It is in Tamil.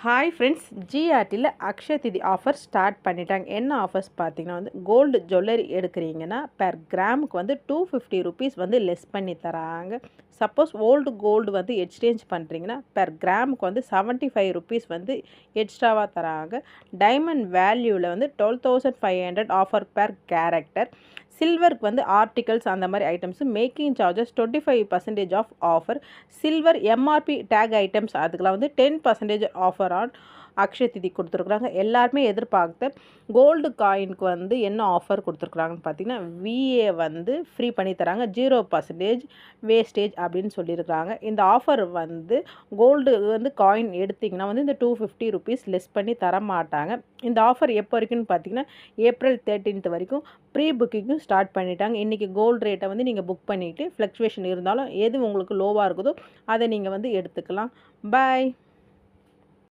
ஹாய் ஃப்ரெண்ட்ஸ், ஜிஆர்டியில் அக்ஷய திதி ஆஃபர் ஸ்டார்ட் பண்ணிட்டாங்க. என்ன ஆஃபர்ஸ் பார்த்தீங்கன்னா கோல்டு ஜுவல்லரி எடுக்கிறீங்கன்னா பெர் கிராமுக்கு 250 ருபீஸ் லெஸ் பண்ணி தராங்க. சப்போஸ் ஓல்டு கோல்டு எக்ஸ்சேஞ்ச் பண்ணுறீங்கன்னா பெர் கிராமுக்கு 75 ருபீஸ் எக்ஸ்ட்ராவாக தராங்க. டைமண்ட் வேல்யூவில் 12,500 ஆஃபர் பெர் கேரக்டர். சில்வருக்கு ஆர்டிகல்ஸ் அந்த மாதிரி items making charges 25% off offer. Silver MRP tag items அதுக்கெலாம் 10% ஆஃபர் ஆன் அக்ஷய திதி கொடுத்துருக்குறாங்க. எல்லாருமே எதிர்பார்த்த கோல்டு காயினுக்கு என்ன ஆஃபர் கொடுத்துருக்குறாங்கன்னு பார்த்தீங்கன்னா விஏ ஃப்ரீ பண்ணி தராங்க. 0% வேஸ்டேஜ் அப்படின்னு சொல்லியிருக்கிறாங்க. இந்த ஆஃபர் கோல்டு காயின் எடுத்திங்கன்னா இந்த 250 ருபீஸ் லெஸ் பண்ணி தர மாட்டாங்க. இந்த ஆஃபர் எப்போ வரைக்கும்னு பார்த்தீங்கன்னா ஏப்ரல் 13 வரைக்கும் ப்ரீ புக்கிங்கும் ஸ்டார்ட் பண்ணிட்டாங்க. இன்றைக்கி கோல்டு ரேட்டை நீங்கள் புக் பண்ணிவிட்டு ஃப்ளக்சுவேஷன் இருந்தாலும் எது உங்களுக்கு லோவாக இருக்குதோ அதை நீங்கள் எடுத்துக்கலாம். பாய்.